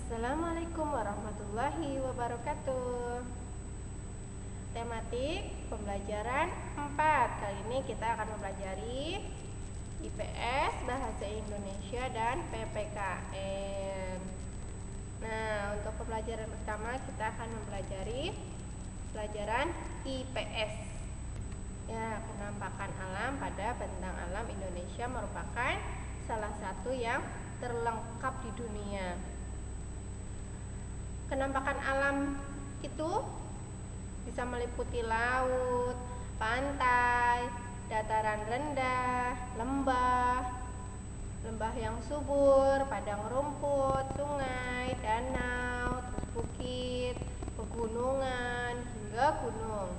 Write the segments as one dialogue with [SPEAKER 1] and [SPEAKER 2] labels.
[SPEAKER 1] Assalamualaikum warahmatullahi wabarakatuh. Tematik pembelajaran 4. Kali ini kita akan mempelajari IPS, Bahasa Indonesia, dan PPKN. Nah, untuk pembelajaran pertama kita akan mempelajari pelajaran IPS. Ya, penampakan alam pada bentang alam Indonesia merupakan salah satu yang terlengkap di dunia. Kenampakan alam itu bisa meliputi laut, pantai, dataran rendah, lembah yang subur, padang rumput, sungai, danau, terus bukit, pegunungan, hingga gunung.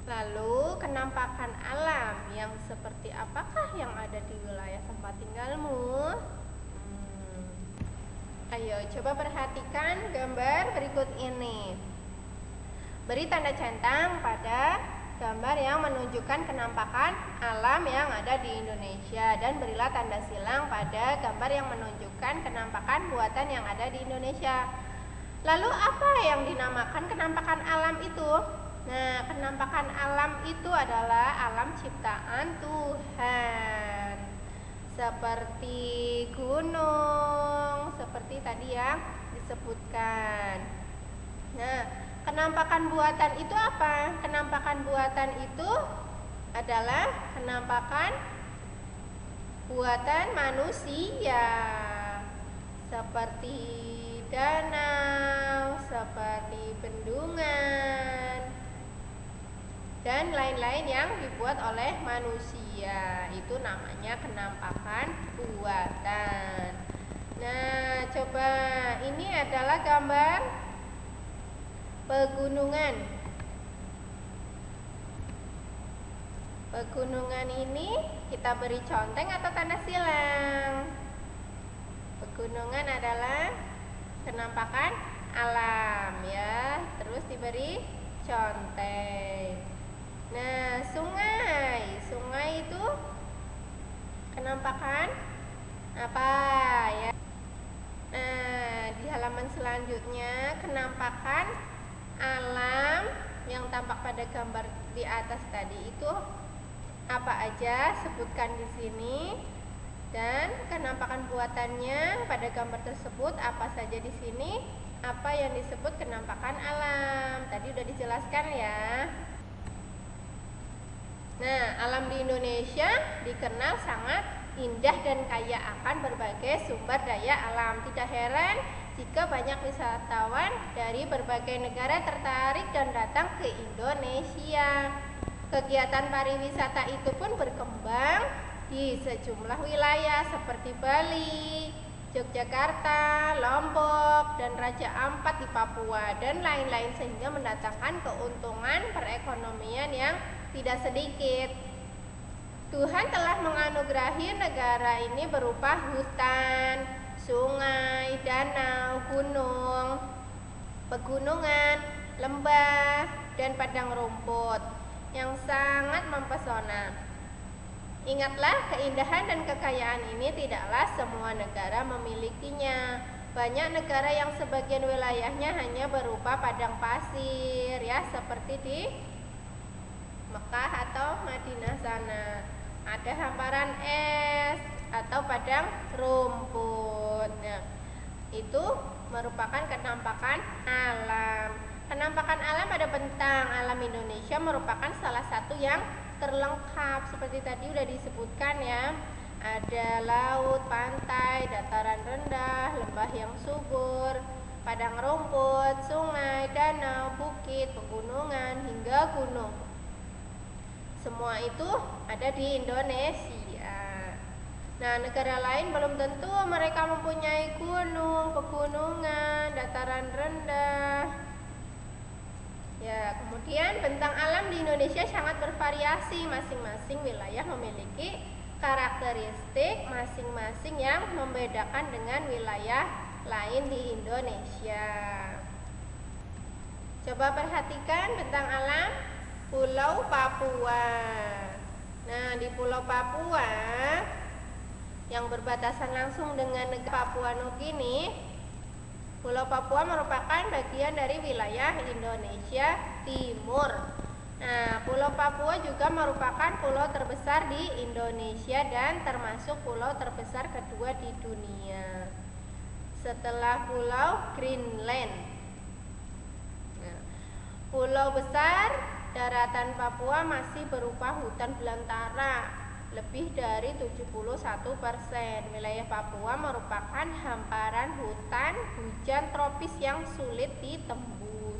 [SPEAKER 1] Lalu kenampakan alam yang seperti apakah yang ada di wilayah tempat tinggalmu? Ayo coba perhatikan gambar berikut ini. Beri tanda centang pada gambar yang menunjukkan kenampakan alam yang ada di Indonesia, dan berilah tanda silang pada gambar yang menunjukkan kenampakan buatan yang ada di Indonesia. Lalu apa yang dinamakan kenampakan alam itu? Nah, kenampakan alam itu adalah alam ciptaan Tuhan, seperti gunung, seperti tadi yang disebutkan. Nah, kenampakan buatan itu apa? Kenampakan buatan itu adalah kenampakan buatan manusia, seperti danau, seperti bendungan, dan lain-lain yang dibuat oleh manusia. Itu namanya kenampakan buatan. Nah, coba ini adalah gambar pegunungan. Pegunungan ini kita beri conteng atau tanda silang. Pegunungan adalah kenampakan alam, ya. Terus diberi conteng. Nah, sungai itu kenampakan apa ya? Nah, di halaman selanjutnya kenampakan alam yang tampak pada gambar di atas tadi itu apa aja? Sebutkan di sini. Dan kenampakan buatannya pada gambar tersebut apa saja di sini? Apa yang disebut kenampakan alam? Tadi udah dijelaskan ya. Nah, alam di Indonesia dikenal sangat indah dan kaya akan berbagai sumber daya alam. Tidak heran jika banyak wisatawan dari berbagai negara tertarik dan datang ke Indonesia. Kegiatan pariwisata itu pun berkembang di sejumlah wilayah seperti Bali, Yogyakarta, Lombok, dan Raja Ampat di Papua, dan lain-lain, sehingga mendatangkan keuntungan perekonomian yang tidak sedikit. Tuhan telah menganugerahi negara ini berupa hutan, sungai, danau, gunung, pegunungan, lembah, dan padang rumput yang sangat mempesona. Ingatlah, keindahan dan kekayaan ini tidaklah semua negara memilikinya. Banyak negara yang sebagian wilayahnya hanya berupa padang pasir, ya, seperti di Mekah atau Madinah sana. Ada hamparan es atau padang rumput. Nah, itu merupakan kenampakan alam. Kenampakan alam pada bentang alam Indonesia merupakan salah satu yang terlengkap, seperti tadi udah disebutkan ya. Ada laut, pantai, dataran rendah, lembah yang subur, padang rumput, sungai, danau, bukit, pegunungan, hingga gunung. Semua itu ada di Indonesia. Nah, negara lain belum tentu mereka mempunyai gunung, pegunungan, dataran rendah. Ya, kemudian bentang alam di Indonesia sangat bervariasi. Masing-masing wilayah memiliki karakteristik masing-masing yang membedakan dengan wilayah lain di Indonesia. Coba perhatikan bentang alam Pulau Papua. Nah, di Pulau Papua yang berbatasan langsung dengan negara Papua Nugini. Pulau Papua merupakan bagian dari wilayah Indonesia Timur. Nah, Pulau Papua juga merupakan pulau terbesar di Indonesia dan termasuk pulau terbesar kedua di dunia setelah Pulau Greenland. Nah, pulau besar daratan Papua masih berupa hutan belantara. Lebih dari 71% wilayah Papua merupakan hamparan hutan hujan tropis yang sulit ditembus.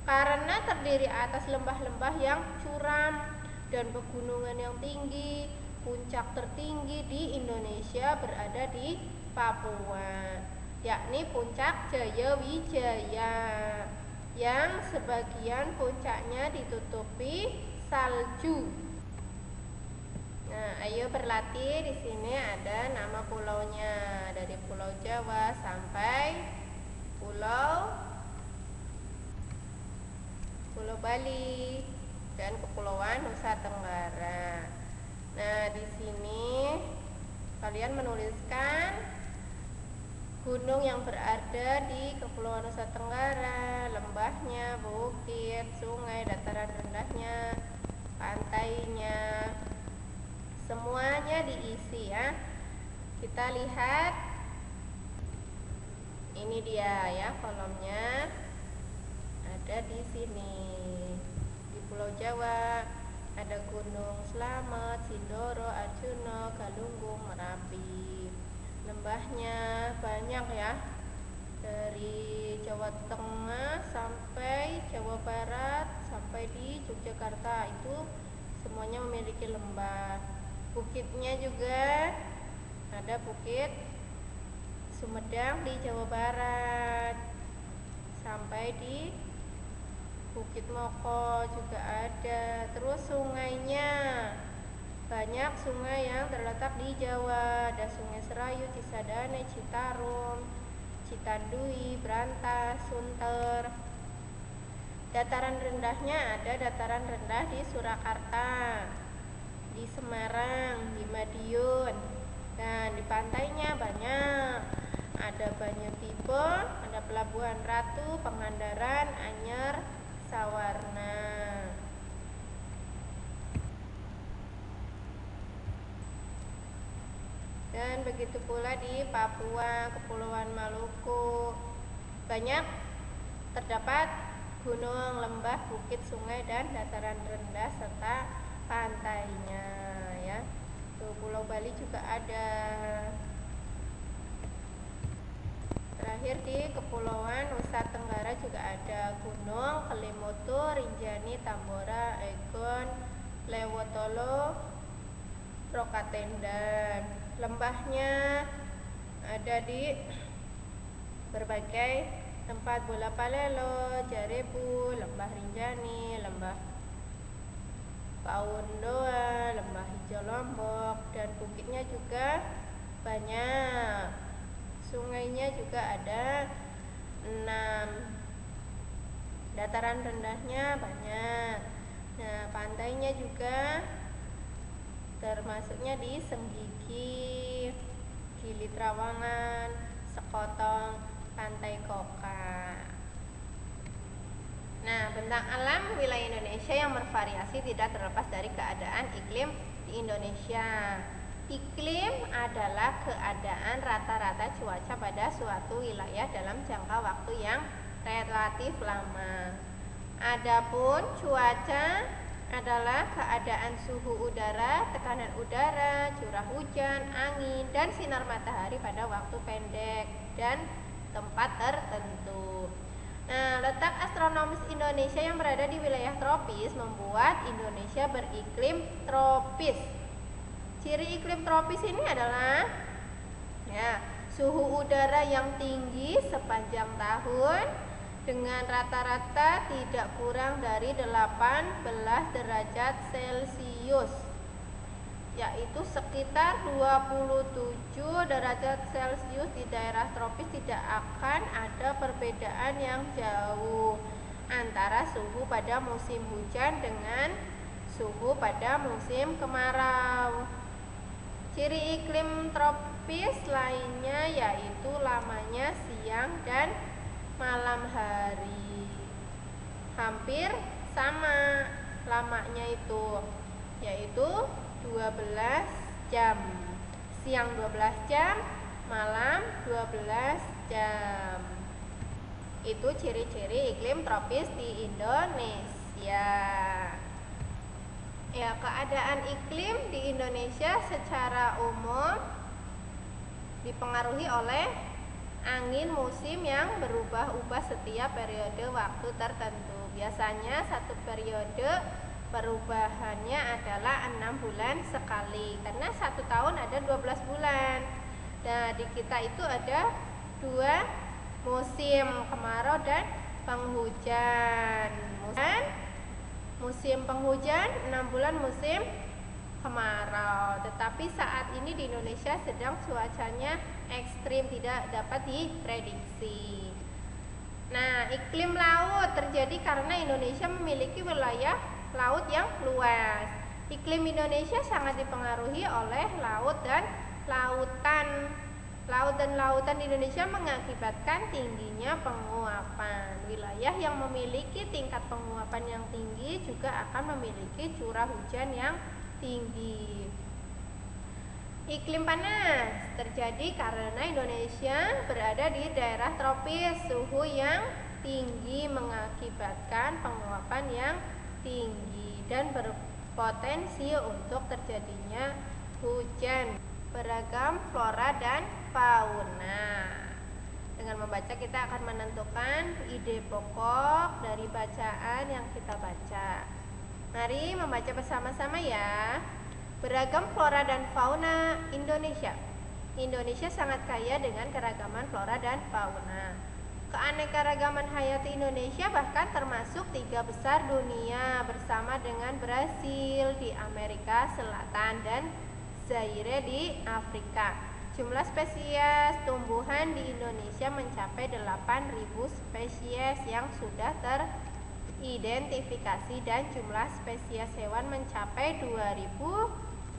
[SPEAKER 1] Karena terdiri atas lembah-lembah yang curam dan pegunungan yang tinggi, puncak tertinggi di Indonesia berada di Papua, yakni Puncak Jayawijaya, yang sebagian puncaknya ditutupi salju. Nah, ayo berlatih. Di sini ada nama pulaunya, dari Pulau Jawa sampai Pulau Bali dan Kepulauan Nusa Tenggara. Nah, di sini kalian menuliskan gunung yang berada di Kepulauan Nusa Tenggara, lembahnya, bukit, sungai, dataran rendahnya, pantainya. Semuanya diisi ya. Kita lihat, ini dia ya kolomnya, ada di sini. Di Pulau Jawa ada Gunung Slamet, Sindoro, Arjuna, Galunggung, Merapi. Lembahnya banyak ya, dari Jawa Tengah sampai Jawa Barat sampai di Yogyakarta, itu semuanya memiliki lembah. Bukitnya juga ada Bukit Sumedang di Jawa Barat sampai di Bukit Moko juga ada. Terus sungainya banyak, sungai yang terletak di Jawa. Ada Sungai Serayu, Cisadane, Citarum, Citandui, Brantas, Sunter. Dataran rendahnya ada dataran rendah di Surakarta, di Semarang, di Madiun, dan di pantainya banyak. Ada Banyu Tibon, ada Pelabuhan Ratu, Pangandaran, Anyer, Sawarna. Dan begitu pula di Papua, Kepulauan Maluku, banyak terdapat gunung, lembah, bukit, sungai, dan dataran rendah serta pantainya ya. Tuh, Pulau Bali juga ada. Terakhir di Kepulauan Nusa Tenggara juga ada Gunung Kelimutu, Rinjani, Tambora, Egon, Lewotolo, Rokatendan. Lembahnya ada di berbagai tempat, Bola Palelo, Jarebu, Lembah Rinjani, Lembah Paundoa, Lembah Hijau Lombok, dan bukitnya juga banyak. Sungainya juga ada 6. Dataran rendahnya banyak. Nah, pantainya juga termasuknya di Senggigi, Gili Trawangan, Sekotong, Pantai Koka. Nah, bentang alam wilayah Indonesia yang bervariasi tidak terlepas dari keadaan iklim di Indonesia. Iklim adalah keadaan rata-rata cuaca pada suatu wilayah dalam jangka waktu yang relatif lama. Adapun cuaca adalah keadaan suhu udara, tekanan udara, curah hujan, angin, dan sinar matahari pada waktu pendek dan tempat tertentu. Nah, letak astronomis Indonesia yang berada di wilayah tropis membuat Indonesia beriklim tropis. Ciri iklim tropis ini adalah ya, suhu udara yang tinggi sepanjang tahun dengan rata-rata tidak kurang dari 18 derajat Celcius, yaitu sekitar 27 derajat Celcius. Di daerah tropis tidak akan ada perbedaan yang jauh antara suhu pada musim hujan dengan suhu pada musim kemarau. Ciri iklim tropis lainnya yaitu lamanya siang dan malam hari. Hampir sama lamanya itu, yaitu 12 jam. Siang 12 jam, malam 12 jam. Itu ciri-ciri iklim tropis di Indonesia. Ya, keadaan iklim di Indonesia secara umum dipengaruhi oleh angin musim yang berubah-ubah setiap periode waktu tertentu. Biasanya satu periode perubahannya adalah 6 bulan sekali, karena satu tahun ada 12 bulan. Nah, di kita itu ada 2 musim, kemarau dan penghujan. Musim penghujan, 6 bulan musim kemarau. Tetapi saat ini di Indonesia sedang cuacanya ekstrim, tidak dapat diprediksi. Nah, iklim laut terjadi karena Indonesia memiliki wilayah laut yang luas. Iklim Indonesia sangat dipengaruhi oleh laut dan lautan. Laut dan lautan di Indonesia mengakibatkan tingginya penguapan. Wilayah yang memiliki tingkat penguapan yang tinggi juga akan memiliki curah hujan yang tinggi. Iklim panas terjadi karena Indonesia berada di daerah tropis. Suhu yang tinggi mengakibatkan penguapan yang tinggi dan berpotensi untuk terjadinya hujan. Beragam flora dan fauna. Dengan membaca kita akan menentukan ide pokok dari bacaan yang kita baca. Mari membaca bersama-sama ya. Beragam flora dan fauna Indonesia. Indonesia sangat kaya dengan keragaman flora dan fauna. Keanekaragaman hayati Indonesia bahkan termasuk 3 besar dunia bersama dengan Brasil di Amerika Selatan dan Zaire di Afrika. Jumlah spesies tumbuhan di Indonesia mencapai 8.000 spesies yang sudah teridentifikasi dan jumlah spesies hewan mencapai 2.215.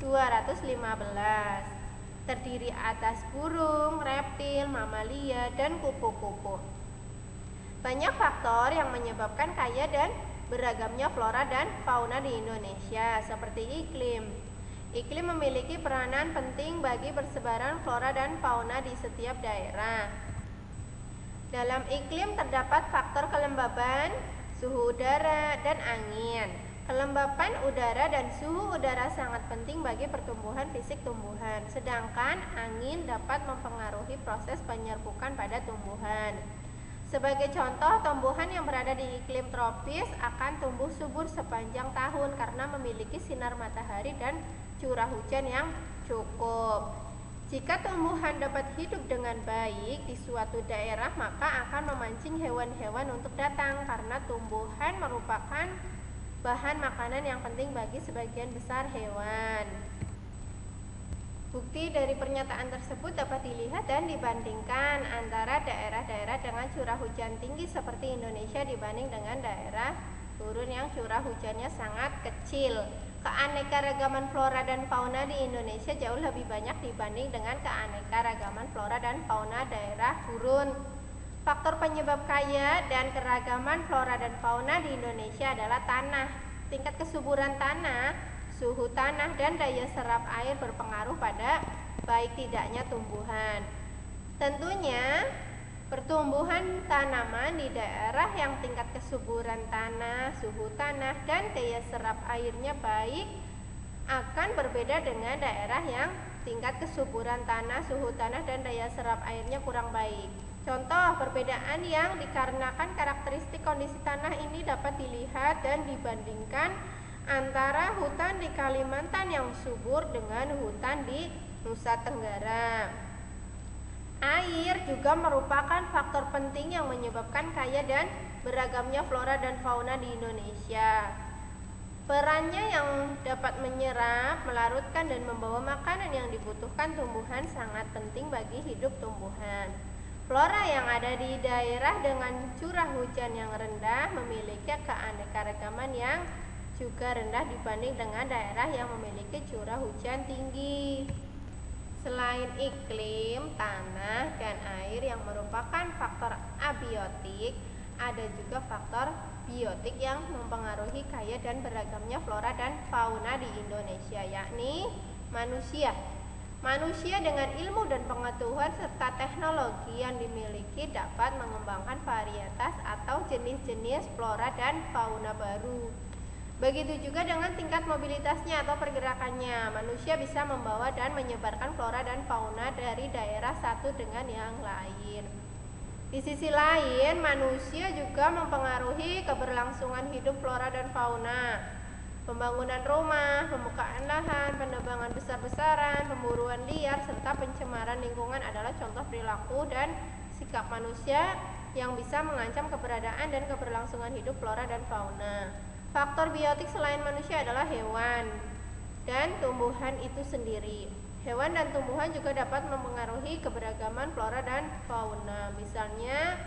[SPEAKER 1] Terdiri atas burung, reptil, mamalia, dan kupu-kupu. Banyak faktor yang menyebabkan kaya dan beragamnya flora dan fauna di Indonesia, seperti iklim. Iklim memiliki peranan penting bagi persebaran flora dan fauna di setiap daerah. Dalam iklim terdapat faktor kelembaban, suhu udara, dan angin. Kelembapan udara dan suhu udara sangat penting bagi pertumbuhan fisik tumbuhan, sedangkan angin dapat mempengaruhi proses penyerbukan pada tumbuhan. Sebagai contoh, tumbuhan yang berada di iklim tropis akan tumbuh subur sepanjang tahun karena memiliki sinar matahari dan curah hujan yang cukup. Jika tumbuhan dapat hidup dengan baik di suatu daerah, maka akan memancing hewan-hewan untuk datang karena tumbuhan merupakan bahan makanan yang penting bagi sebagian besar hewan. Bukti dari pernyataan tersebut dapat dilihat dan dibandingkan antara daerah-daerah dengan curah hujan tinggi seperti Indonesia dibanding dengan daerah turun yang curah hujannya sangat kecil. Keanekaragaman flora dan fauna di Indonesia jauh lebih banyak dibanding dengan keanekaragaman flora dan fauna daerah gurun. Faktor penyebab kaya dan keragaman flora dan fauna di Indonesia adalah tanah. Tingkat kesuburan tanah, suhu tanah, dan daya serap air berpengaruh pada baik tidaknya tumbuhan. Tentunya, pertumbuhan tanaman di daerah yang tingkat kesuburan tanah, suhu tanah, dan daya serap airnya baik akan berbeda dengan daerah yang tingkat kesuburan tanah, suhu tanah, dan daya serap airnya kurang baik. Contoh perbedaan yang dikarenakan karakteristik kondisi tanah ini dapat dilihat dan dibandingkan antara hutan di Kalimantan yang subur dengan hutan di Nusa Tenggara. Air juga merupakan faktor penting yang menyebabkan kaya dan beragamnya flora dan fauna di Indonesia. Perannya yang dapat menyerap, melarutkan, dan membawa makanan yang dibutuhkan tumbuhan sangat penting bagi hidup tumbuhan. Flora yang ada di daerah dengan curah hujan yang rendah memiliki keanekaragaman yang juga rendah dibanding dengan daerah yang memiliki curah hujan tinggi. Selain iklim, tanah, dan air yang merupakan faktor abiotik, ada juga faktor biotik yang mempengaruhi kaya dan beragamnya flora dan fauna di Indonesia, yakni manusia. Manusia dengan ilmu dan pengetahuan serta teknologi yang dimiliki dapat mengembangkan varietas atau jenis-jenis flora dan fauna baru. Begitu juga dengan tingkat mobilitasnya atau pergerakannya. Manusia bisa membawa dan menyebarkan flora dan fauna dari daerah satu dengan yang lain. Di sisi lain, manusia juga mempengaruhi keberlangsungan hidup flora dan fauna. Pembangunan rumah, pembukaan lahan, penebangan besar-besaran, pemburuan liar, serta pencemaran lingkungan adalah contoh perilaku dan sikap manusia yang bisa mengancam keberadaan dan keberlangsungan hidup flora dan fauna. Faktor biotik selain manusia adalah hewan dan tumbuhan itu sendiri. Hewan dan tumbuhan juga dapat mempengaruhi keberagaman flora dan fauna. Misalnya,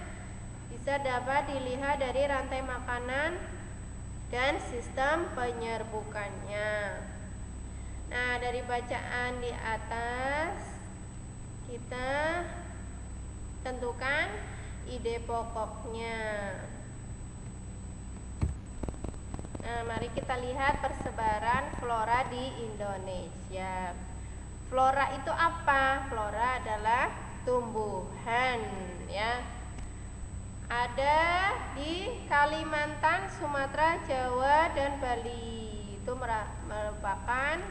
[SPEAKER 1] bisa dapat dilihat dari rantai makanan dan sistem penyerbukannya. Nah, dari bacaan di atas, kita tentukan ide pokoknya. Nah, mari kita lihat persebaran flora di Indonesia. Flora itu apa? Flora adalah tumbuhan, ya. Ada di Kalimantan, Sumatera, Jawa, dan Bali. Itu merupakan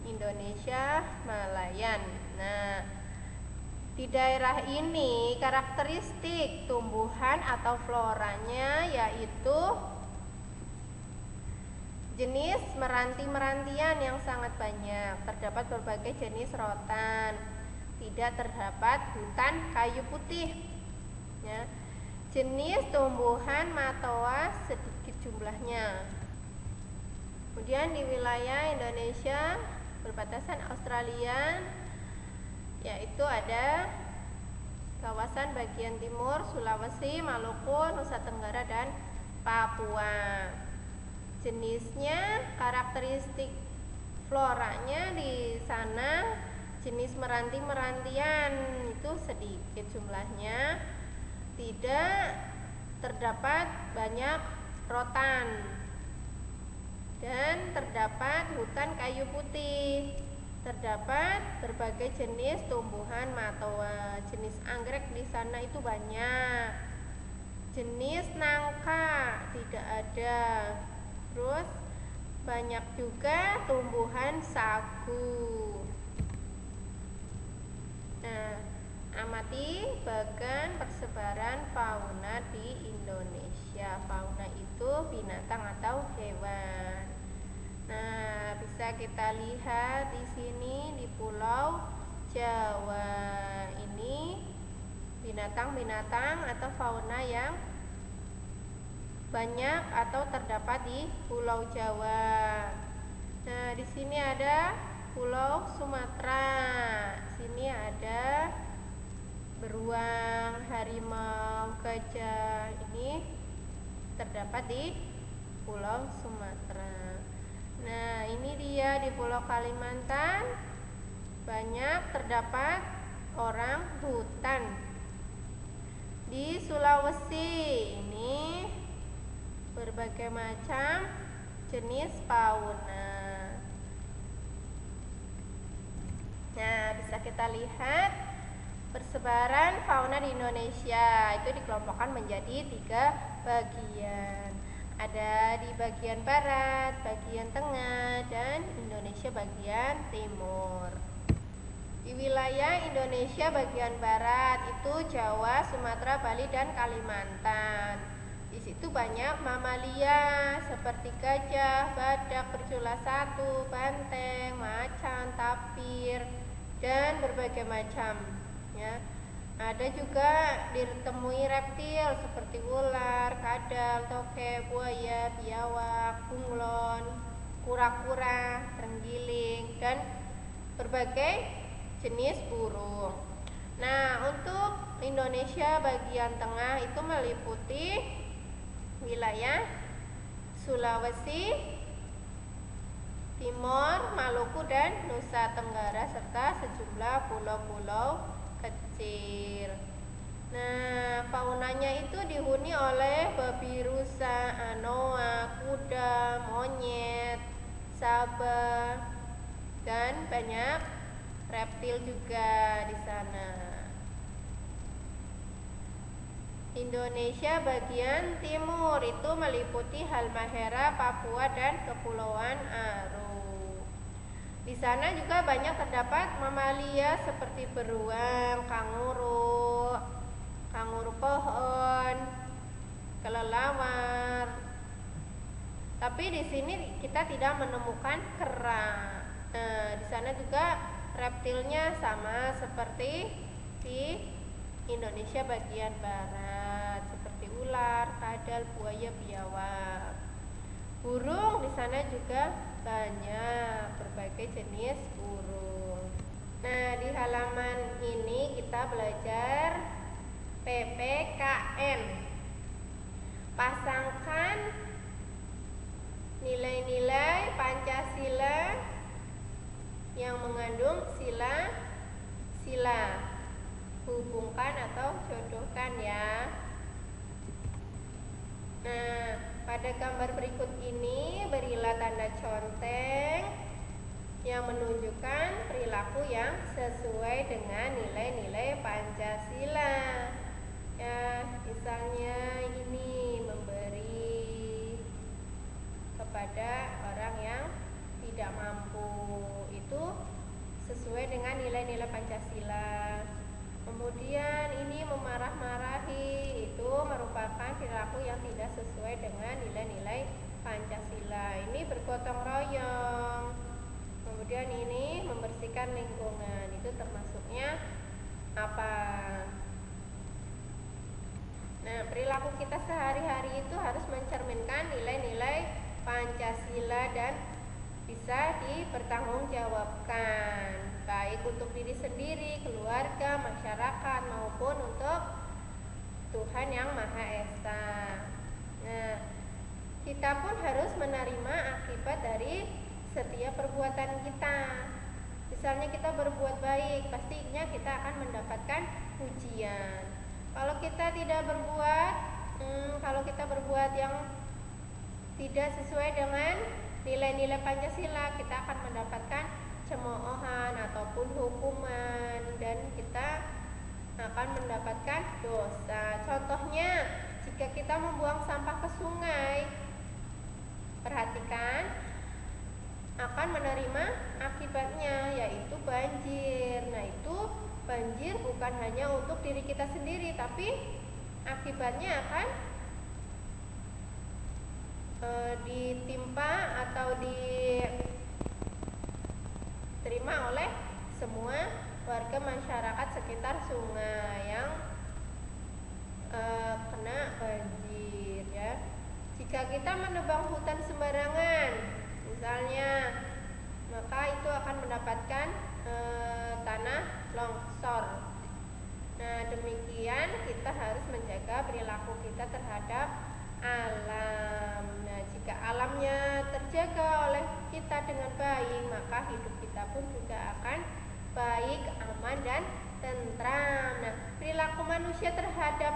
[SPEAKER 1] Indonesia Malayan. Nah, di daerah ini karakteristik tumbuhan atau floranya yaitu jenis meranti-merantian yang sangat banyak. Terdapat berbagai jenis rotan. Tidak terdapat hutan kayu putih, ya. Jenis tumbuhan matoa sedikit jumlahnya. Kemudian di wilayah Indonesia berbatasan Australia, yaitu ada kawasan bagian timur Sulawesi, Maluku, Nusa Tenggara, dan Papua. Jenisnya, karakteristik floranya di sana jenis meranti-merantian itu sedikit jumlahnya, tidak terdapat banyak rotan, dan terdapat hutan kayu putih. Terdapat berbagai jenis tumbuhan matoa. Jenis anggrek di sana itu banyak. Jenis nangka tidak ada. Terus banyak juga tumbuhan sagu. Nah, amati bagan persebaran fauna di Indonesia. Fauna itu binatang atau hewan. Nah, bisa kita lihat di sini di Pulau Jawa ini binatang-binatang atau fauna yang banyak atau terdapat di Pulau Jawa. Nah, di sini ada Pulau Sumatera. Sini ada beruang, harimau, gajah. Ini terdapat di Pulau Sumatera. Nah, ini dia di Pulau Kalimantan. Banyak terdapat orang hutan. Di Sulawesi ini berbagai macam jenis fauna. Nah, bisa kita lihat persebaran fauna di Indonesia itu dikelompokkan menjadi 3 bagian. Ada di bagian barat, bagian tengah, dan Indonesia bagian timur. Di wilayah Indonesia bagian barat itu Jawa, Sumatera, Bali, dan Kalimantan. Di situ banyak mamalia seperti gajah, badak, berjula satu, banteng, macan, tapir, dan berbagai macam, ya. Ada juga ditemui reptil seperti ular, kadal, tokek, buaya, biawak, bunglon, kura-kura, terenggiling, dan berbagai jenis burung. Nah, untuk Indonesia bagian tengah itu meliputi wilayah Sulawesi, Timor, Maluku, dan Nusa Tenggara serta sejumlah pulau-pulau kecil. Nah, faunanya itu dihuni oleh babi rusa, anoa, kuda, monyet, saba, dan banyak reptil juga di sana. Indonesia bagian timur itu meliputi Halmahera, Papua, dan Kepulauan Aru. Di sana juga banyak terdapat mamalia seperti beruang, kanguru pohon, kelelawar. Tapi di sini kita tidak menemukan kera. Nah, di sana juga reptilnya sama seperti di Indonesia bagian barat, seperti ular, kadal, buaya, biawak. Burung di sana juga banyak, berbagai jenis burung. Nah, di halaman ini kita belajar PPKN. Pasangkan nilai-nilai Pancasila yang mengandung sila-sila. Hubungkan atau jodohkan ya. Nah, pada gambar berikut ini berilah tanda conteng yang menunjukkan perilaku yang sesuai dengan nilai-nilai Pancasila. Ya, misalnya ini memberi kepada orang yang tidak mampu, itu sesuai dengan nilai-nilai Pancasila. Kemudian ini memarah-marahi, itu merupakan perilaku yang tidak sesuai dengan nilai-nilai Pancasila. Ini bergotong royong. Kemudian ini membersihkan lingkungan, itu termasuknya apa? Nah, perilaku kita sehari-hari itu harus mencerminkan nilai-nilai Pancasila dan bisa dipertanggungjawabkan, baik untuk diri sendiri, keluarga, masyarakat, maupun untuk Tuhan Yang Maha Esa. Nah, kita pun harus menerima akibat dari setiap perbuatan kita. Misalnya kita berbuat baik, pastinya kita akan mendapatkan pujian. Kalau kita tidak berbuat, kalau kita berbuat yang tidak sesuai dengan nilai-nilai Pancasila, kita akan mendapatkan cemoohan ataupun hukuman, dan kita akan mendapatkan dosa. Contohnya, jika kita membuang sampah ke sungai, perhatikan, akan menerima akibatnya, yaitu banjir. Nah, itu banjir bukan hanya untuk diri kita sendiri, tapi akibatnya akan ditimpa atau diterima oleh semua warga masyarakat sekitar sungai yang kena banjir ya. Jika kita menebang hutan sembarangan misalnya, maka itu akan mendapatkan tanah longsor. Nah, demikian kita harus menjaga perilaku kita terhadap alam. Nah, jika alamnya terjaga oleh kita dengan baik, maka hidup kita pun juga akan baik, aman, dan tentram. Nah, perilaku manusia terhadap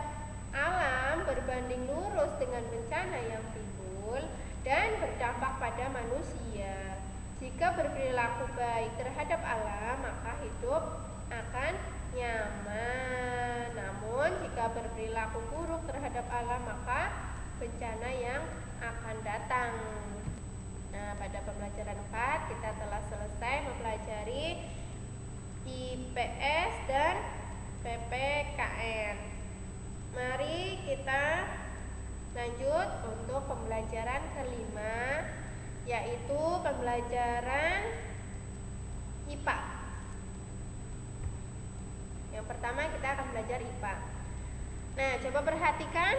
[SPEAKER 1] alam berbanding lurus dengan bencana yang timbul dan berdampak pada manusia. Jika berperilaku baik terhadap alam, maka hidup akan nyaman. Namun, jika berperilaku buruk terhadap alam, maka bencana yang akan datang. Nah, pada pembelajaran 4 kita telah selesai mempelajari IPS dan PPKN. Mari kita lanjut untuk pembelajaran kelima, yaitu pembelajaran IPA. Yang pertama kita akan belajar IPA. Nah, coba perhatikan,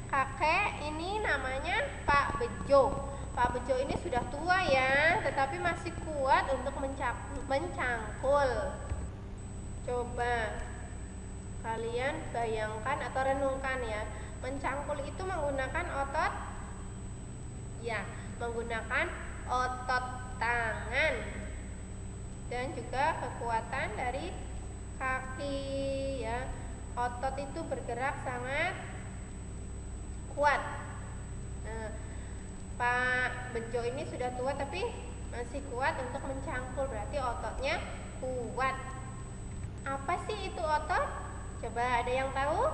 [SPEAKER 1] kakek ini namanya Pak Bejo. Pak Bejo ini sudah tua ya, tetapi masih kuat untuk mencangkul. Coba kalian bayangkan atau renungkan ya, mencangkul itu menggunakan otot, ya, menggunakan otot tangan, dan juga kekuatan dari kaki ya. Otot itu bergerak sangat kuat. Nah, Pak Bejo ini sudah tua tapi masih kuat untuk mencangkul, berarti ototnya kuat. Apa sih itu otot? Coba ada yang tahu?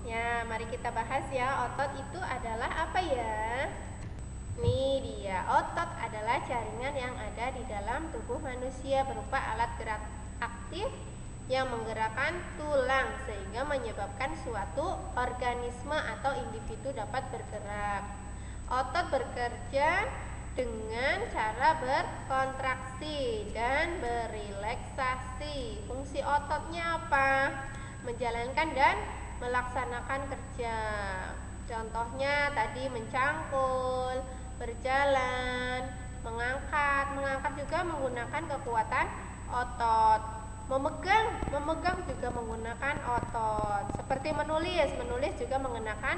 [SPEAKER 1] Ya, mari kita bahas ya. Otot itu adalah apa ya? Nih dia, otot adalah jaringan yang ada di dalam tubuh manusia berupa alat gerak aktif yang menggerakkan tulang sehingga menyebabkan suatu organisme atau individu dapat bergerak. Otot bekerja dengan cara berkontraksi dan berelaksasi. Fungsi ototnya apa? Menjalankan dan melaksanakan kerja. Contohnya tadi mencangkul, berjalan, mengangkat juga menggunakan kekuatan otot. Memegang juga menggunakan otot. Seperti menulis juga menggunakan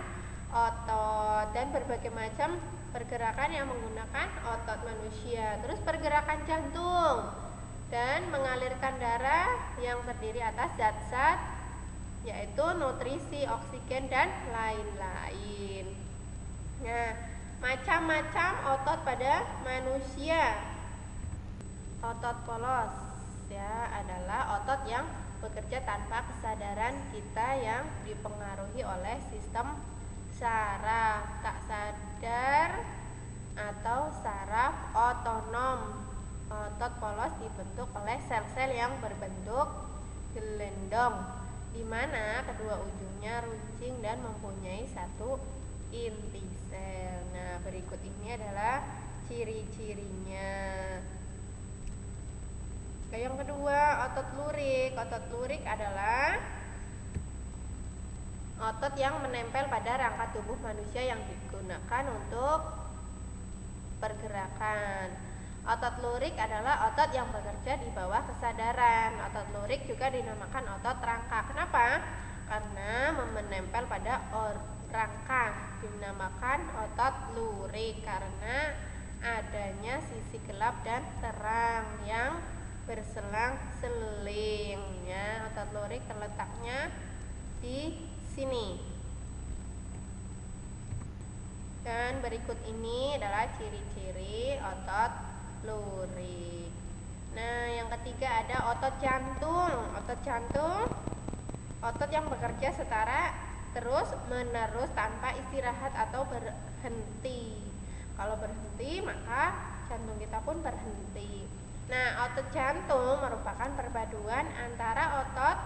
[SPEAKER 1] otot, dan berbagai macam pergerakan yang menggunakan otot manusia. Terus pergerakan jantung dan mengalirkan darah yang terdiri atas zat-zat yaitu nutrisi, oksigen, dan lain-lain. Nah, macam-macam otot pada manusia. Otot polos ya adalah otot yang bekerja tanpa kesadaran kita yang dipengaruhi oleh sistem saraf tak sadar atau saraf otonom. Otot polos dibentuk oleh sel-sel yang berbentuk gelendong, di mana kedua ujungnya runcing dan mempunyai satu inti sel. Nah, berikut ini adalah ciri-cirinya. Yang kedua, otot lurik. Otot lurik adalah otot yang menempel pada rangka tubuh manusia yang digunakan untuk pergerakan. Otot lurik adalah otot yang bekerja di bawah kesadaran. Otot lurik juga dinamakan otot rangka. Kenapa? Karena menempel pada rangka. Dinamakan otot lurik karena adanya sisi gelap dan terang yang berselang-seling ya. Otot lurik terletaknya di sini. Dan berikut ini adalah ciri-ciri otot lurik. Nah, yang ketiga ada otot jantung. Otot jantung, otot yang bekerja secara terus menerus tanpa istirahat atau berhenti. Kalau berhenti maka jantung kita pun berhenti. Nah, otot jantung merupakan perpaduan antara otot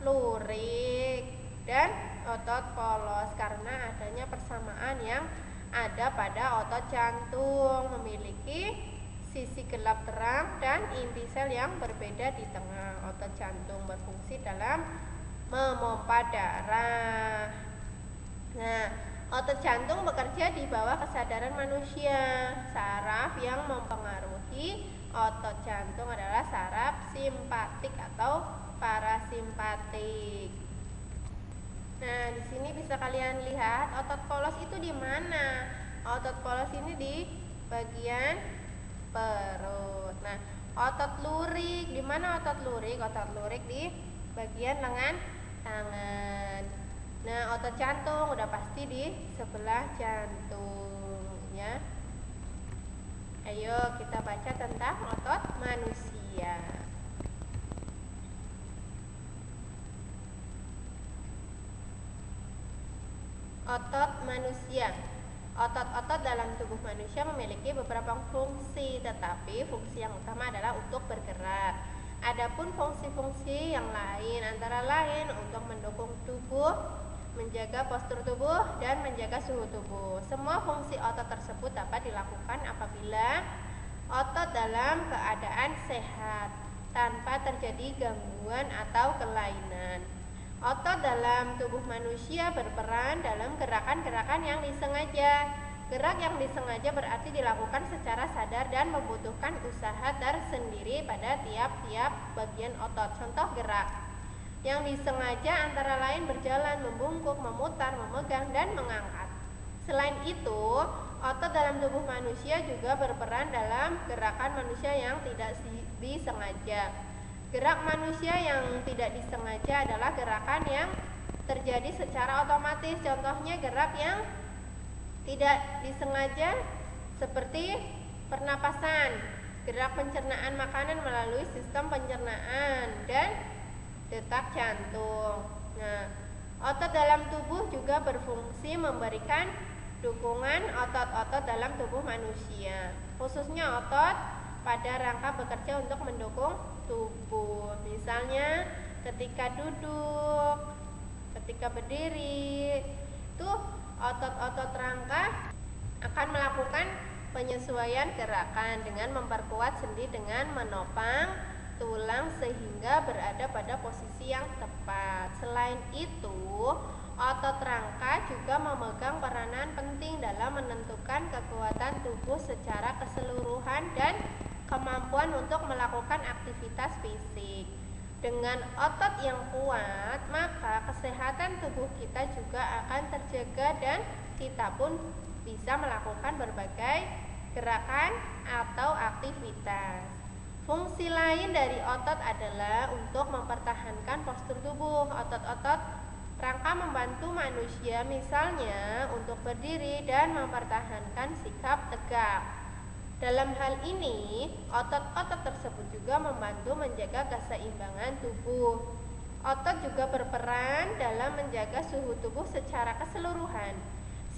[SPEAKER 1] lurik dan otot polos karena adanya persamaan yang ada pada otot jantung, memiliki sisi gelap terang dan inti sel yang berbeda di tengah. Otot jantung berfungsi dalam memompa darah. Nah, otot jantung bekerja di bawah kesadaran manusia. Saraf yang mempengaruhi otot jantung adalah saraf simpatik atau parasimpatik. Nah, di sini bisa kalian lihat otot polos itu di mana? Otot polos ini di bagian perut. Nah, otot lurik, di mana otot lurik? Otot lurik di bagian lengan tangan. Nah, otot jantung udah pasti di sebelah jantung ya. Ayo kita baca tentang otot manusia. Otot manusia. Otot-otot dalam tubuh manusia memiliki beberapa fungsi, tetapi fungsi yang utama adalah untuk bergerak. Adapun fungsi-fungsi yang lain antara lain untuk mendukung tubuh, menjaga postur tubuh, dan menjaga suhu tubuh. Semua fungsi otot tersebut dapat dilakukan apabila otot dalam keadaan sehat, tanpa terjadi gangguan atau kelainan. Otot dalam tubuh manusia berperan dalam gerakan-gerakan yang disengaja. Gerak yang disengaja berarti dilakukan secara sadar dan membutuhkan usaha tersendiri pada tiap-tiap bagian otot. Contoh gerak yang disengaja antara lain berjalan, membungkuk, memutar, memegang, dan mengangkat. Selain itu, otot dalam tubuh manusia juga berperan dalam gerakan manusia yang tidak disengaja. Gerak manusia yang tidak disengaja adalah gerakan yang terjadi secara otomatis. Contohnya gerak yang tidak disengaja seperti pernapasan, gerak pencernaan makanan melalui sistem pencernaan, dan detak jantung. Nah, otot dalam tubuh juga berfungsi memberikan dukungan otot-otot dalam tubuh manusia, khususnya otot pada rangka bekerja untuk mendukung tubuh. Misalnya ketika duduk, ketika berdiri, itu otot-otot rangka akan melakukan penyesuaian gerakan dengan memperkuat sendi dengan menopang tulang sehingga berada pada posisi yang tepat. Selain itu, otot rangka juga memegang peranan penting dalam menentukan kekuatan tubuh secara keseluruhan dan kemampuan untuk melakukan aktivitas fisik. Dengan otot yang kuat, maka kesehatan tubuh kita juga akan terjaga dan kita pun bisa melakukan berbagai gerakan atau aktivitas. Fungsi lain dari otot adalah untuk mempertahankan postur tubuh. Otot-otot rangka membantu manusia misalnya untuk berdiri dan mempertahankan sikap tegak. Dalam hal ini, otot-otot tersebut juga membantu menjaga keseimbangan tubuh. Otot juga berperan dalam menjaga suhu tubuh secara keseluruhan.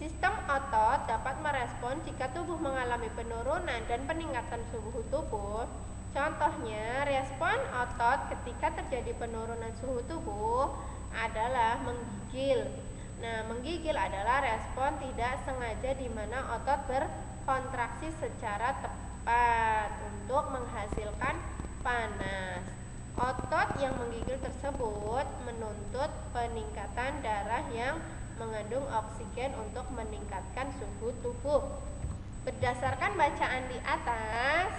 [SPEAKER 1] Sistem otot dapat merespon jika tubuh mengalami penurunan dan peningkatan suhu tubuh. Contohnya, respon otot ketika terjadi penurunan suhu tubuh adalah menggigil. Nah, menggigil adalah respon tidak sengaja di mana otot berkontraksi secara tepat untuk menghasilkan panas. Otot yang menggigil tersebut menuntut peningkatan darah yang mengandung oksigen untuk meningkatkan suhu tubuh. Berdasarkan bacaan di atas,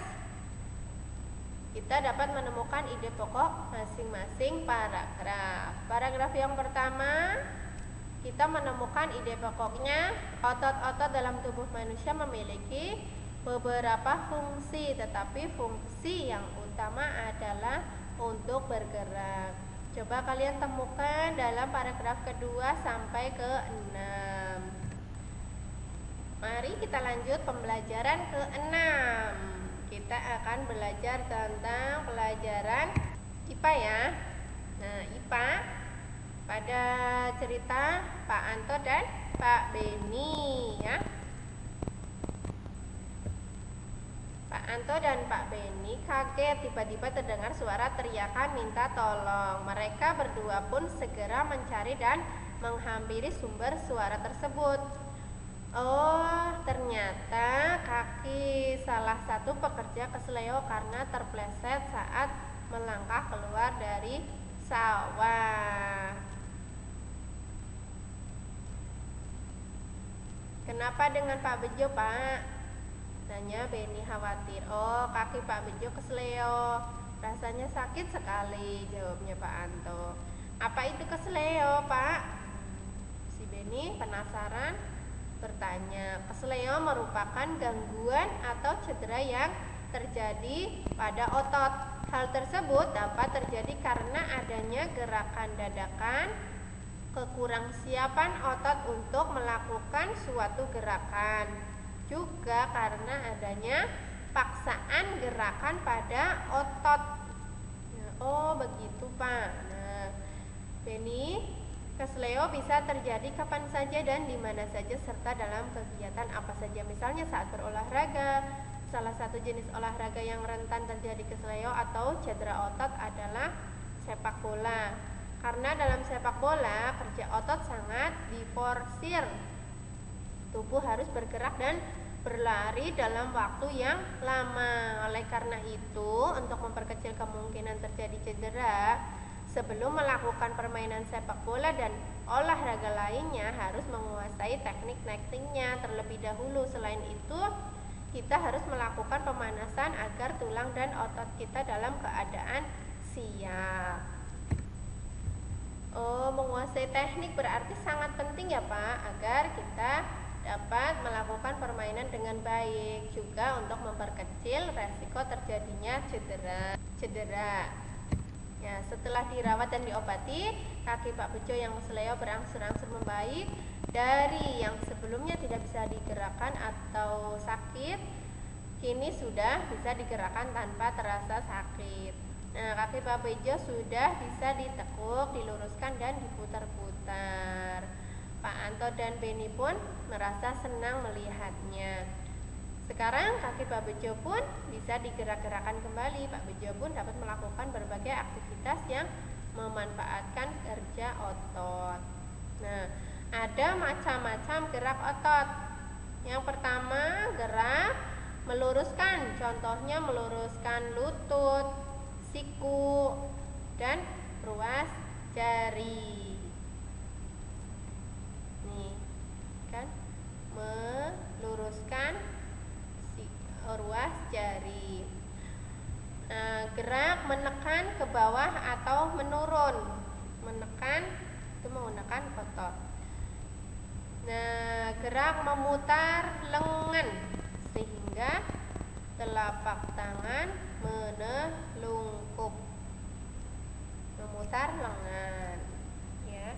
[SPEAKER 1] kita dapat menemukan ide pokok masing-masing paragraf. Paragraf yang pertama, kita menemukan ide pokoknya. Otot-otot dalam tubuh manusia memiliki beberapa fungsi, tetapi fungsi yang utama adalah untuk bergerak. Coba kalian temukan dalam paragraf kedua sampai ke-6. Mari kita lanjut pembelajaran ke-6. Kita akan belajar tentang pelajaran IPA ya. Nah, IPA pada cerita Pak Anto dan Pak Beni ya. Pak Anto dan Pak Beni kaget tiba-tiba terdengar suara teriakan minta tolong. Mereka berdua pun segera mencari dan menghampiri sumber suara tersebut. Oh, ternyata kaki salah satu pekerja kesleo karena terpleset saat melangkah keluar dari sawah. Kenapa dengan Pak Bejo, Pak? Tanya Beni khawatir. Oh, kaki Pak Bejo kesleo. Rasanya sakit sekali, jawabnya Pak Anto. Apa itu kesleo, Pak? Si Beni penasaran bertanya. Kesleo merupakan gangguan atau cedera yang terjadi pada otot. Hal tersebut dapat terjadi karena adanya gerakan dadakan, kekurangsiapan otot untuk melakukan suatu gerakan, juga karena adanya paksaan gerakan pada otot. Nah, oh begitu Pak. Nah, Beni, kesleo bisa terjadi kapan saja dan di mana saja serta dalam kegiatan apa saja. Misalnya saat berolahraga. Salah satu jenis olahraga yang rentan terjadi kesleo atau cedera otot adalah sepak bola. Karena dalam sepak bola kerja otot sangat diforsir. Tubuh harus bergerak dan berlari dalam waktu yang lama. Oleh karena itu, untuk memperkecil kemungkinan terjadi cedera, sebelum melakukan permainan sepak bola dan olahraga lainnya harus menguasai teknik-tekniknya terlebih dahulu. Selain itu, kita harus melakukan pemanasan agar tulang dan otot kita dalam keadaan siap. Oh, menguasai teknik berarti sangat penting ya Pak, agar kita dapat melakukan permainan dengan baik, juga untuk memperkecil resiko terjadinya cedera. Ya, setelah dirawat dan diobati, kaki Pak Bejo yang kesleo berangsur-angsur membaik dari yang sebelumnya tidak bisa digerakkan atau sakit, kini sudah bisa digerakkan tanpa terasa sakit. Nah, kaki Pak Bejo sudah bisa ditekuk, diluruskan dan diputar-putar. Pak Anto dan Beni pun merasa senang melihatnya. Sekarang kaki Pak Bejo pun bisa digerak-gerakkan kembali. Pak Bejo pun dapat melakukan berbagai aktivitas yang memanfaatkan kerja otot. Nah, ada macam-macam gerak otot. Yang pertama, gerak meluruskan. Contohnya meluruskan lutut, siku, dan ruas jari. Nih, kan? Meluruskan ruas jari. Nah, gerak menekan ke bawah atau menurun. Menekan itu menggunakan otot. Nah, gerak memutar lengan sehingga telapak tangan menelungkup. Memutar lengan, ya.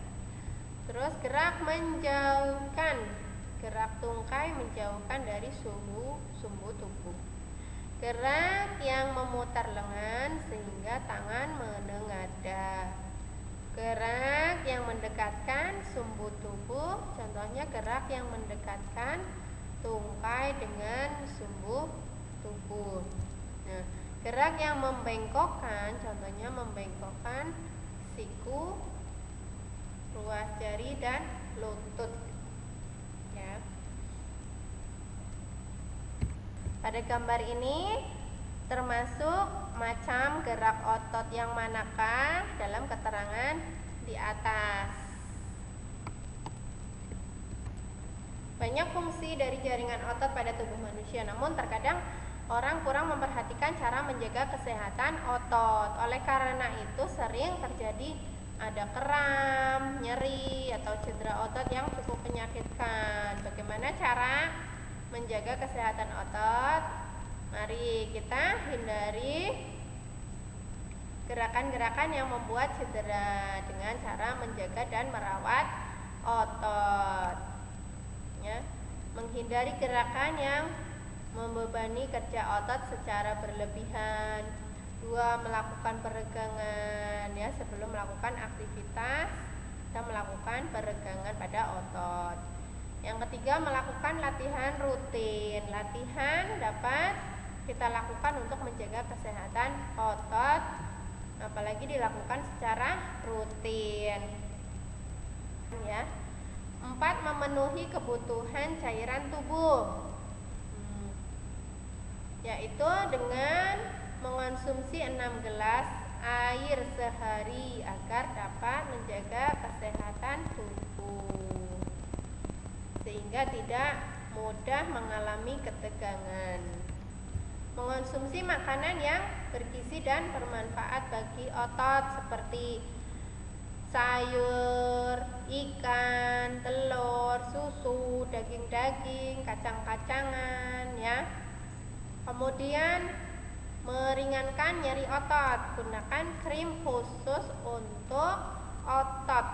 [SPEAKER 1] Terus gerak menjauhkan. Gerak tungkai menjauhkan dari sumbu tubuh. Gerak yang memutar lengan sehingga tangan menengadah. Gerak yang mendekatkan sumbu tubuh, contohnya gerak yang mendekatkan tungkai dengan sumbu tubuh. Nah, gerak yang membengkokkan, contohnya membengkokkan siku, ruas jari, dan lutut. Ya. Pada gambar ini termasuk macam gerak otot yang manakah dalam keterangan di atas. Banyak fungsi dari jaringan otot pada tubuh manusia, namun terkadang orang kurang memperhatikan cara menjaga kesehatan otot. Oleh karena itu sering terjadi ada kram, nyeri, atau cedera otot yang cukup menyakitkan. Bagaimana cara menjaga kesehatan otot? Mari kita hindari gerakan-gerakan yang membuat cedera dengan cara menjaga dan merawat otot. Ya, menghindari gerakan yang membebani kerja otot secara berlebihan. 2. Melakukan peregangan, ya, sebelum melakukan aktivitas kita melakukan peregangan pada otot. Yang ketiga, melakukan latihan rutin. Latihan dapat kita lakukan untuk menjaga kesehatan otot, apalagi dilakukan secara rutin. Ya. 4. Memenuhi kebutuhan cairan tubuh, yaitu dengan mengonsumsi 6 gelas air sehari agar dapat menjaga kesehatan tubuh sehingga tidak mudah mengalami ketegangan. Mengonsumsi makanan yang bergizi dan bermanfaat bagi otot seperti sayur, ikan, telur, susu, daging-daging, kacang-kacangan, ya. Kemudian meringankan nyeri otot, gunakan krim khusus untuk otot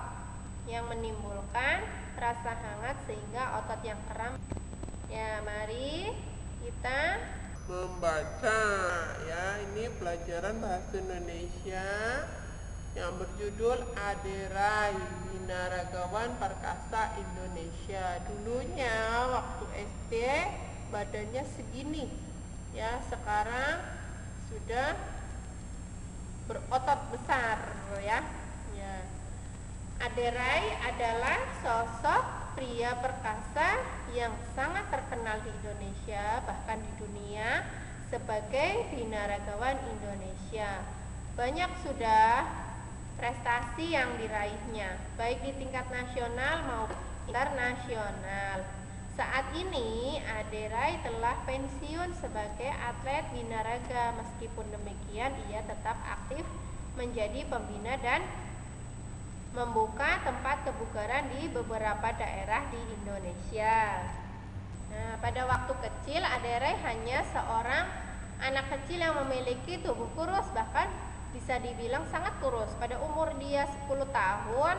[SPEAKER 1] yang menimbulkan rasa hangat sehingga otot yang kram. Ya, mari kita
[SPEAKER 2] membaca, ya. Ini pelajaran bahasa Indonesia yang berjudul Aderai, Binaragawan Perkasa Indonesia. Dulunya waktu SD badannya segini, ya, sekarang sudah berotot besar, ya. Aderai adalah sosok pria perkasa yang sangat terkenal di Indonesia, bahkan di dunia, sebagai binaragawan Indonesia. Banyak sudah prestasi yang diraihnya, baik di tingkat nasional maupun internasional. Saat ini Aderai telah pensiun sebagai atlet binaraga. Meskipun demikian ia tetap aktif menjadi pembina dan
[SPEAKER 1] membuka tempat kebugaran di beberapa daerah di Indonesia. Nah, pada waktu kecil Ade Rai hanya seorang anak kecil yang memiliki tubuh kurus, bahkan bisa dibilang sangat kurus. Pada umur dia 10 tahun,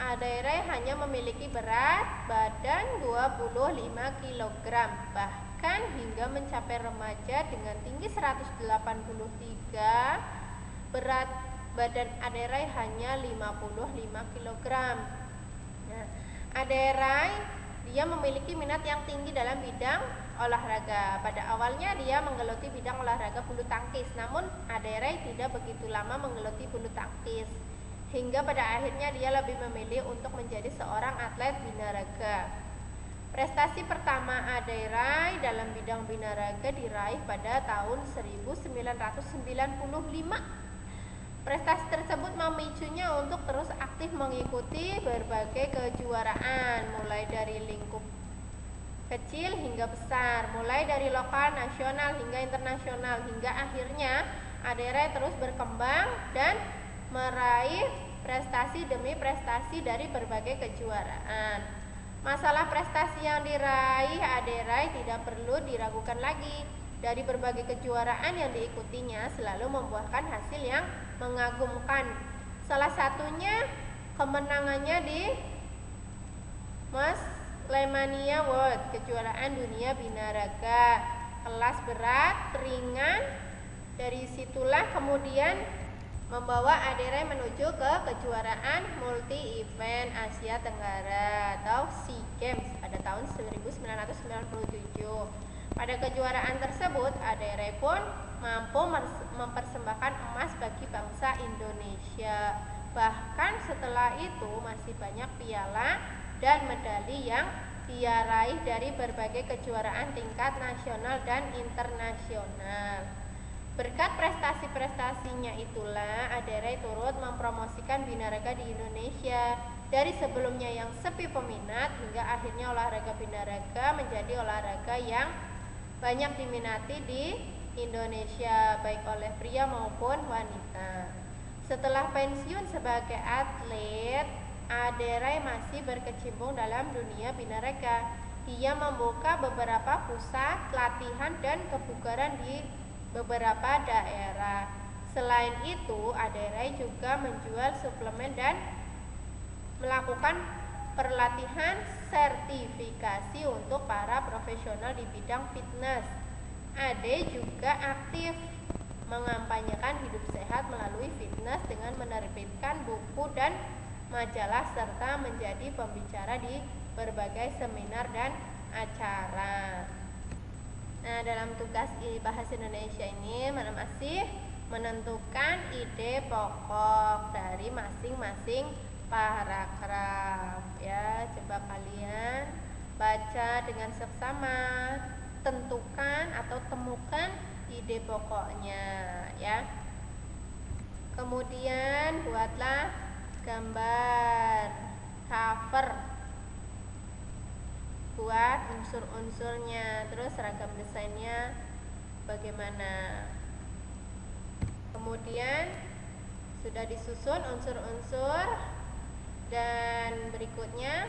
[SPEAKER 1] Ade Rai hanya memiliki berat badan 25 kg, bahkan hingga mencapai remaja dengan tinggi 183, berat badan Ade Rai hanya 55 kg. Nah, Ade Rai dia memiliki minat yang tinggi dalam bidang olahraga. Pada awalnya dia menggeluti bidang olahraga bulu tangkis, namun Ade Rai tidak begitu lama menggeluti bulu tangkis, hingga pada akhirnya dia lebih memilih untuk menjadi seorang atlet binaraga. Prestasi pertama Ade Rai dalam bidang binaraga diraih pada tahun 1995. Prestasi tersebut memicunya untuk terus aktif mengikuti berbagai kejuaraan, mulai dari lingkup kecil hingga besar, mulai dari lokal, nasional hingga internasional, hingga akhirnya Ade Rai terus berkembang dan meraih prestasi demi prestasi dari berbagai kejuaraan. Masalah prestasi yang diraih Ade Rai tidak perlu diragukan lagi. Dari berbagai kejuaraan yang diikutinya selalu membuahkan hasil yang mengagumkan. Salah satunya kemenangannya di Mas Lemania World, kejuaraan dunia binaraga kelas berat, ringan. Dari situlah kemudian membawa Ade Rai menuju ke kejuaraan multi event Asia Tenggara atau SEA Games pada tahun 1997. Pada kejuaraan tersebut, Ade Rai pun mampu mempersembahkan emas bagi bangsa Indonesia. Bahkan setelah itu masih banyak piala dan medali yang dia raih dari berbagai kejuaraan tingkat nasional dan internasional. Berkat prestasi-prestasinya itulah Ade Rai turut mempromosikan binaraga di Indonesia. Dari sebelumnya yang sepi peminat hingga akhirnya olahraga binaraga menjadi olahraga yang banyak diminati di Indonesia, baik oleh pria maupun wanita. Setelah pensiun sebagai atlet, Ade Rai masih berkecimpung dalam dunia binaraga. Dia membuka beberapa pusat latihan dan kebugaran di beberapa daerah. Selain itu, Ade Rai juga menjual suplemen dan melakukan perlatihan sertifikasi untuk para profesional di bidang fitness. Ade juga aktif mengampanyekan hidup sehat melalui fitness dengan menerbitkan buku dan majalah serta menjadi pembicara di berbagai seminar dan acara. Nah, dalam tugas bahasa Indonesia ini masih menentukan ide pokok dari masing-masing paragraf ya. Coba kalian baca dengan seksama, tentukan atau temukan ide pokoknya ya. Kemudian buatlah gambar cover, buat unsur-unsurnya, terus ragam desainnya bagaimana. Kemudian sudah disusun unsur-unsur, dan berikutnya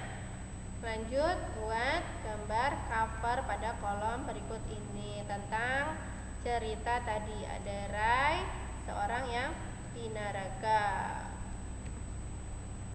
[SPEAKER 1] lanjut buat gambar cover pada kolom berikut ini tentang cerita tadi Ade Rai, seorang yang binaraga.